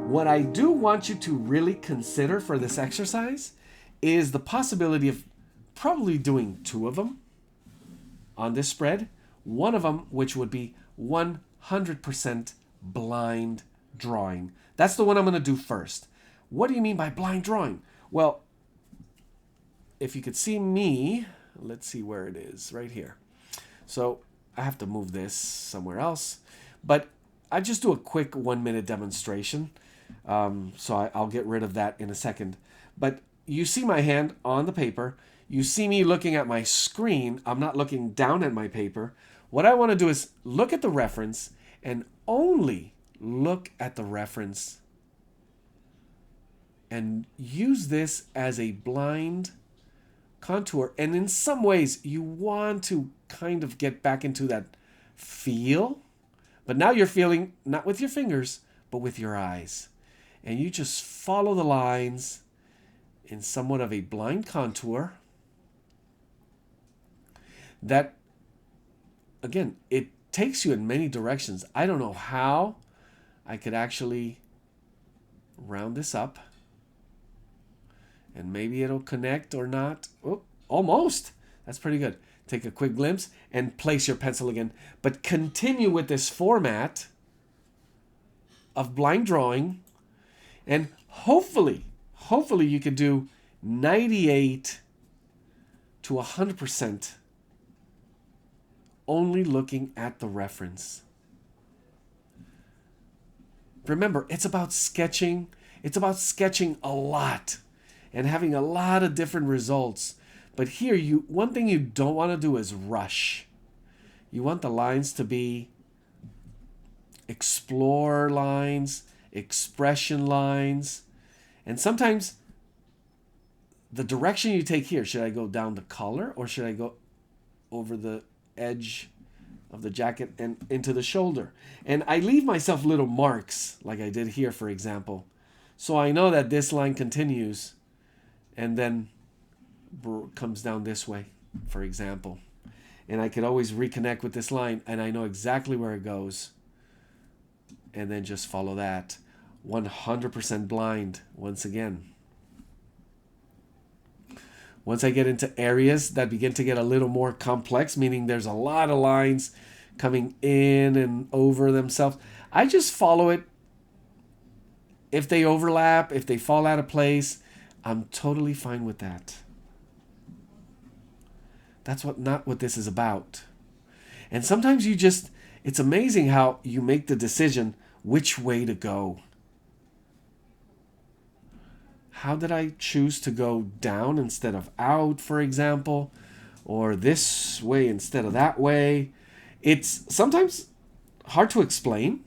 What I do want you to really consider for this exercise is the possibility of probably doing two of them on this spread. One of them, which would be 100% blind drawing. That's the one I'm going to do first. What do you mean by blind drawing? Well, if you could see me, let's see where it is, right here. So I have to move this somewhere else, but I just do a quick 1-minute demonstration. So I'll get rid of that in a second. But you see my hand on the paper. You see me looking at my screen. I'm not looking down at my paper. What I want to do is look at the reference and only look at the reference and use this as a blind contour. And in some ways, you want to kind of get back into that feel. But now you're feeling not with your fingers, but with your eyes. And you just follow the lines in somewhat of a blind contour. That, again, it takes you in many directions. I don't know how I could actually round this up. And maybe it'll connect or not. Oh, almost. That's pretty good. Take a quick glimpse and place your pencil again. But continue with this format of blind drawing. And hopefully you could do 98 to 100% only looking at the reference. Remember, it's about sketching. It's about sketching a lot and having a lot of different results. But here, one thing you don't want to do is rush. You want the lines to be explore lines, expression lines. And sometimes the direction you take here, should I go down the collar or should I go over the edge of the jacket and into the shoulder? And I leave myself little marks like I did here, for example. So I know that this line continues and then comes down this way, for example. And I could always reconnect with this line and I know exactly where it goes. And then just follow that. 100% blind once again. Once I get into areas that begin to get a little more complex, meaning there's a lot of lines coming in and over themselves, I just follow it. If they overlap, if they fall out of place, I'm totally fine with that. That's not what this is about. And sometimes it's amazing how you make the decision which way to go. How did I choose to go down instead of out, for example, or this way instead of that way? It's sometimes hard to explain.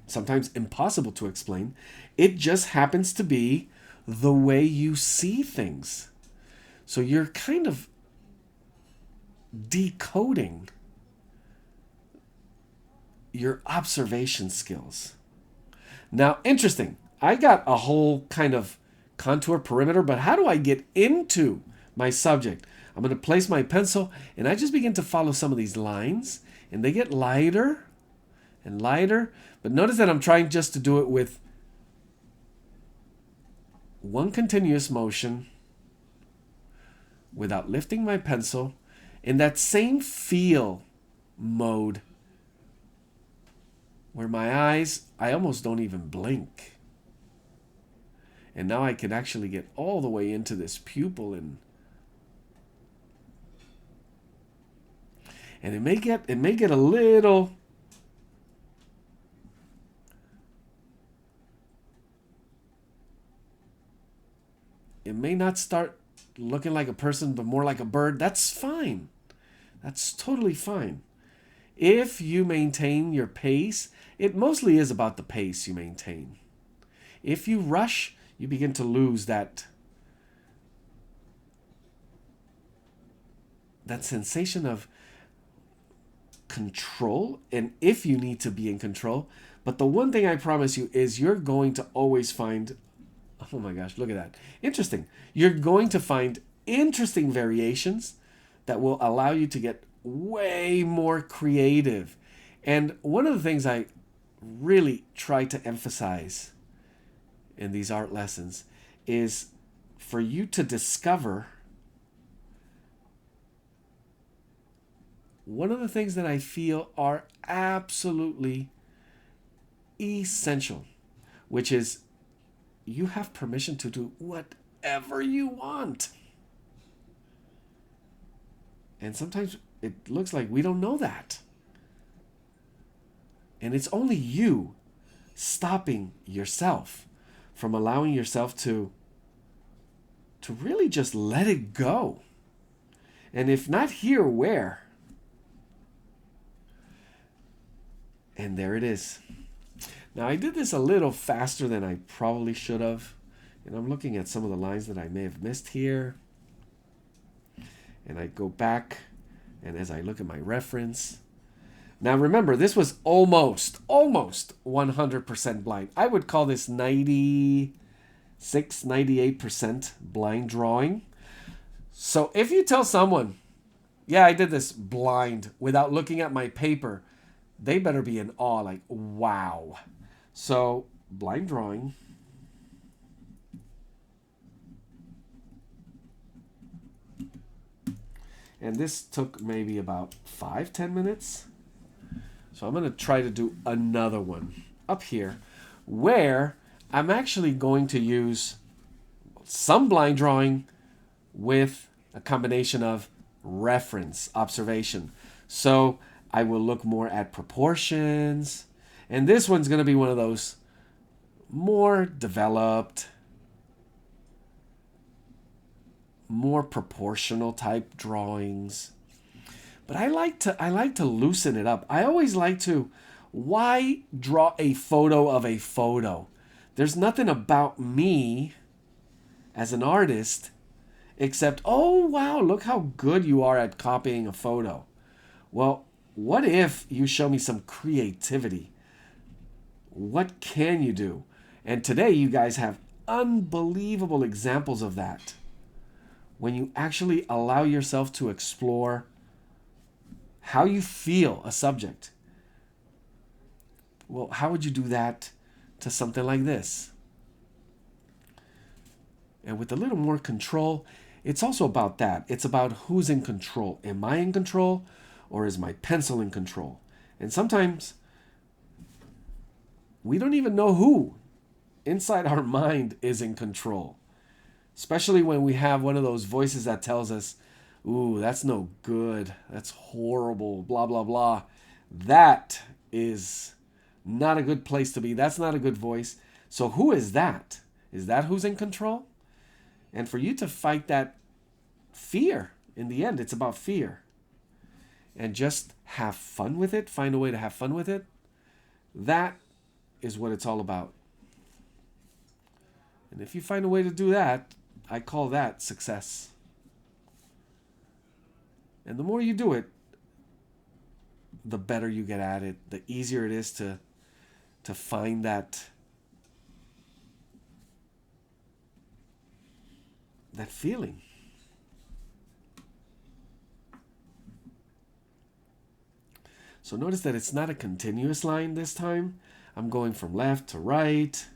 Sometimes impossible to explain. It just happens to be the way you see things. So you're kind of decoding your observation skills. Now, interesting. I got a whole kind of contour perimeter, but how do I get into my subject? I'm going to place my pencil and I just begin to follow some of these lines and they get lighter and lighter. But notice that I'm trying just to do it with one continuous motion without lifting my pencil in that same feel mode where my eyes, I almost don't even blink. And now I can actually get all the way into this pupil and it may get a little it may not start looking like a person but more like a bird. That's fine. That's totally fine. If you maintain your pace, it mostly is about the pace you maintain. If you rush, you begin to lose that sensation of control, and if you need to be in control. But the one thing I promise you is you're going to always find, oh my gosh, look at that. Interesting. You're going to find interesting variations that will allow you to get way more creative And one of the things I really try to emphasize in these art lessons is for you to discover one of the things that I feel are absolutely essential, which is you have permission to do whatever you want. And sometimes it looks like we don't know that. And it's only you stopping yourself from allowing yourself to really just let it go. And if not here, where? And there it is. Now, I did this a little faster than I probably should have. And I'm looking at some of the lines that I may have missed here. And I go back, and as I look at my reference. Now, remember, this was almost 100% blind. I would call this 96, 98% blind drawing. So if you tell someone, yeah, I did this blind without looking at my paper, they better be in awe, like, wow. So, blind drawing. And this took maybe about 5-10 minutes. So I'm going to try to do another one up here where I'm actually going to use some blind drawing with a combination of reference, observation. So I will look more at proportions. And this one's going to be one of those more developed, more proportional type drawings. But I like to loosen it up. I always like to, why draw a photo of a photo? There's nothing about me as an artist except, oh wow, look how good you are at copying a photo. Well, what if you show me some creativity? What can you do? And today you guys have unbelievable examples of that. When you actually allow yourself to explore how you feel a subject. Well, how would you do that to something like this? And with a little more control, it's also about that. It's about who's in control. Am I in control, or is my pencil in control? And sometimes we don't even know who inside our mind is in control. Especially when we have one of those voices that tells us, ooh, that's no good. That's horrible, blah, blah, blah. That is not a good place to be. That's not a good voice. So who is that? Is that who's in control? And for you to fight that fear, in the end, it's about fear. And just have fun with it, find a way to have fun with it. That is what it's all about. And if you find a way to do that, I call that success. And the more you do it, the better you get at it, the easier it is to find that feeling. So notice that it's not a continuous line this time. I'm going from left to right.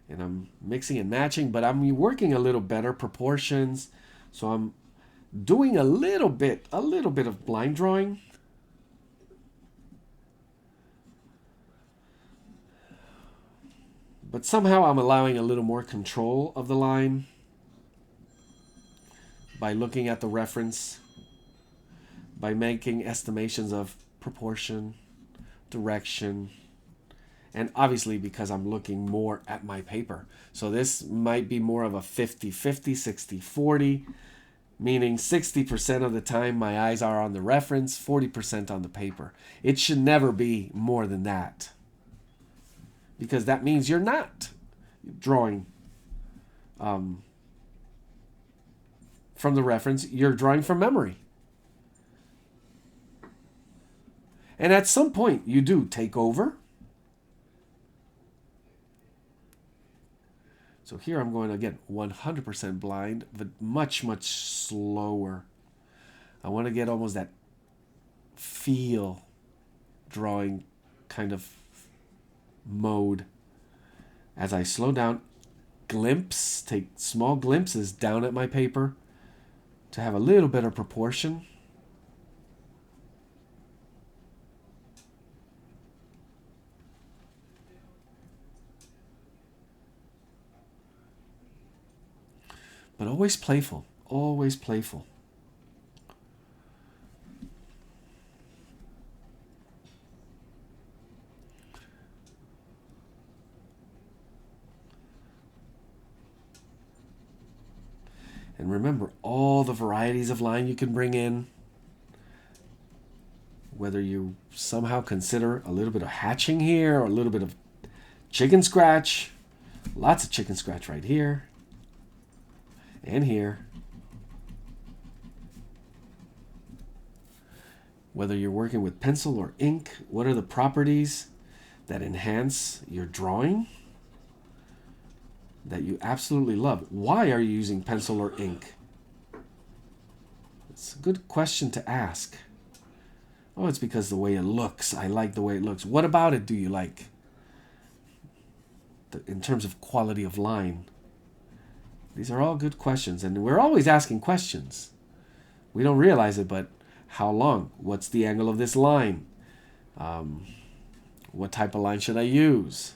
And I'm mixing and matching, but I'm working a little better proportions. So I'm doing a little bit of blind drawing. But somehow I'm allowing a little more control of the line by looking at the reference, by making estimations of proportion, direction, and obviously because I'm looking more at my paper. So this might be more of a 50-50, 60-40, meaning 60% of the time my eyes are on the reference, 40% on the paper. It should never be more than that, because that means you're not drawing from the reference, you're drawing from memory. And at some point you do take over. So here I'm going, again, 100% blind, but much, much slower. I want to get almost that feel drawing kind of mode. As I slow down, take small glimpses down at my paper to have a little bit of proportion. But always playful, always playful. And remember all the varieties of line you can bring in. Whether you somehow consider a little bit of hatching here or a little bit of chicken scratch. Lots of chicken scratch right here and here. Whether you're working with pencil or ink, what are the properties that enhance your drawing that you absolutely love? Why are you using pencil or ink? It's a good question to ask. Oh, it's because the way it looks. I like the way it looks. What about it do you like? In terms of quality of line. These are all good questions, and we're always asking questions. We don't realize it, but how long? What's the angle of this line? What type of line should I use?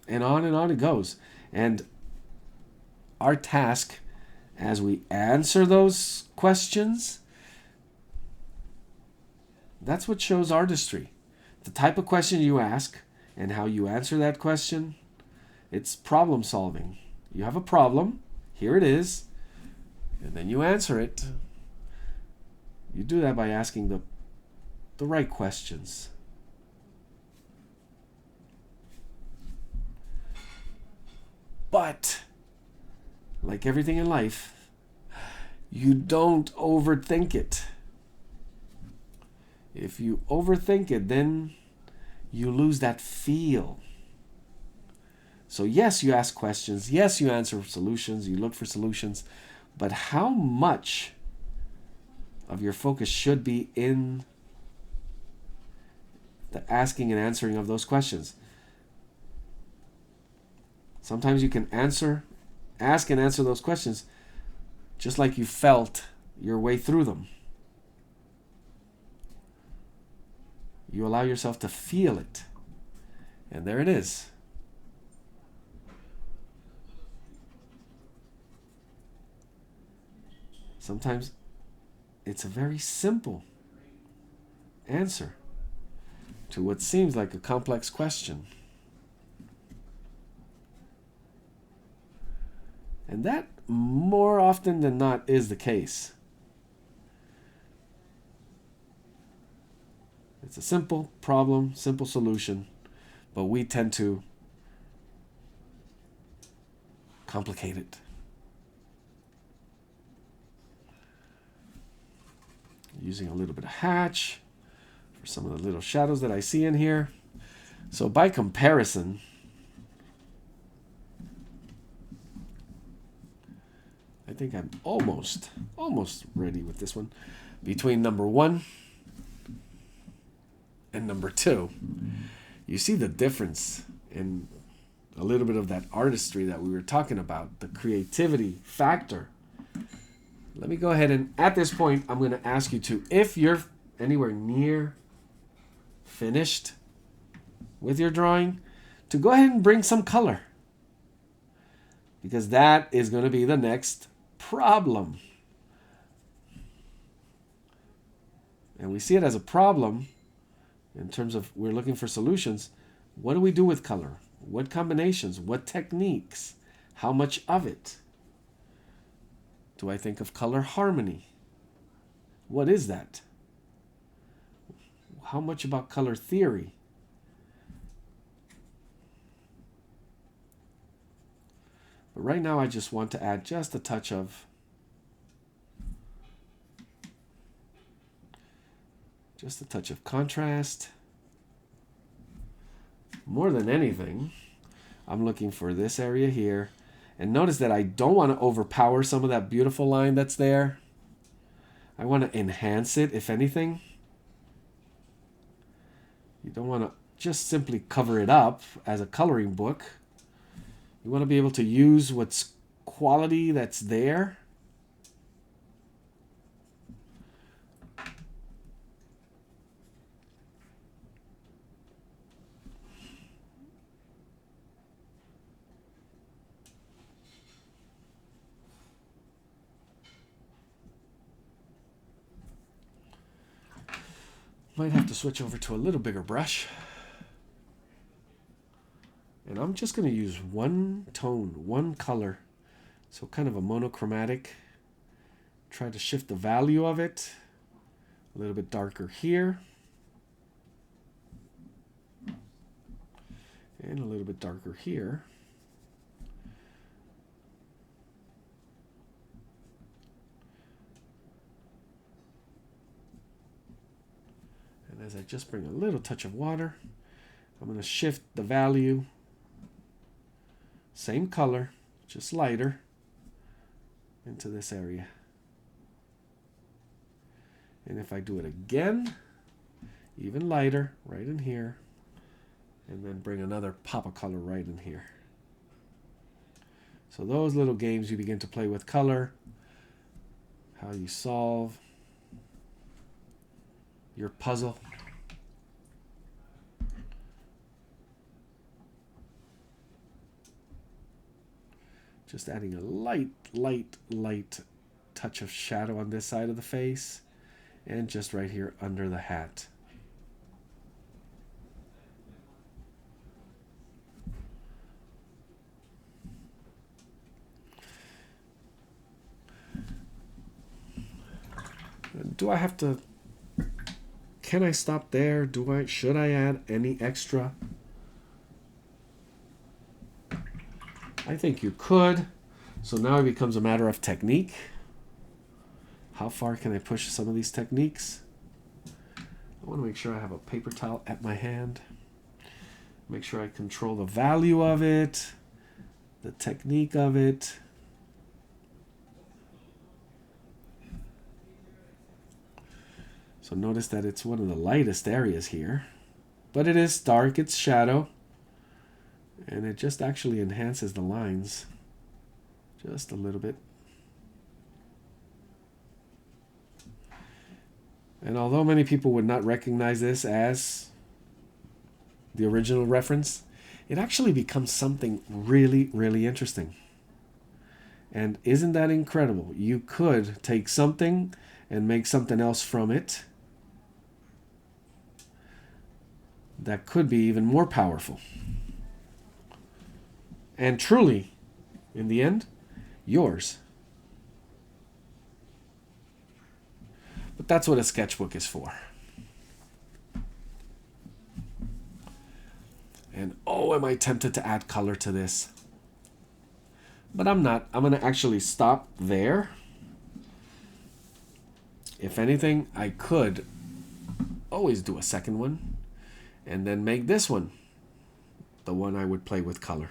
And on it goes. And our task as we answer those questions, that's what shows artistry. The type of question you ask and how you answer that question, it's problem solving. You have a problem, here it is, and then you answer it. You do that by asking the right questions. But, like everything in life, you don't overthink it. If you overthink it, then you lose that feel. So yes, you ask questions. Yes, you answer solutions. You look for solutions. But how much of your focus should be in the asking and answering of those questions? Sometimes you can ask and answer those questions just like you felt your way through them. You allow yourself to feel it. And there it is. Sometimes it's a very simple answer to what seems like a complex question. And that, more often than not, is the case. It's a simple problem, simple solution, but we tend to complicate it. Using a little bit of hatch for some of the little shadows that I see in here. So by comparison, I think I'm almost ready with this one. Between number 1 and number 2, you see the difference in a little bit of that artistry that we were talking about, the creativity factor. Let me go ahead and at this point, I'm going to ask you to, if you're anywhere near finished with your drawing, to go ahead and bring some color. Because that is going to be the next problem. And we see it as a problem in terms of we're looking for solutions. What do we do with color? What combinations? What techniques? How much of it? Do I think of color harmony? What is that? How much about color theory? But right now I just want to add just a touch of contrast. More than anything, I'm looking for this area here. And notice that I don't want to overpower some of that beautiful line that's there. I want to enhance it, if anything. You don't want to just simply cover it up as a coloring book. You want to be able to use what's quality that's there. Might have to switch over to a little bigger brush. And I'm just going to use one tone, one color. So kind of a monochromatic. Try to shift the value of it. A little bit darker here. And a little bit darker here. And as I just bring a little touch of water, I'm going to shift the value. Same color, just lighter, into this area. And if I do it again, even lighter, right in here, and then bring another pop of color right in here. So those little games you begin to play with color, how you solve your puzzle. Just adding a light touch of shadow on this side of the face, and just right here under the hat. Do I have to, can I stop there? Should I add any extra? I think you could. So now it becomes a matter of technique. How far can I push some of these techniques? I want to make sure I have a paper towel at my hand. Make sure I control the value of it, the technique of it. So notice that it's one of the lightest areas here, but it is dark, it's shadow, and it just actually enhances the lines just a little bit. And although many people would not recognize this as the original reference, it actually becomes something really, really interesting. And isn't that incredible? You could take something and make something else from it that could be even more powerful. And truly, in the end, yours. But that's what a sketchbook is for. And oh, am I tempted to add color to this? But I'm not. I'm going to actually stop there. If anything, I could always do a second one and then make this one the one I would play with color.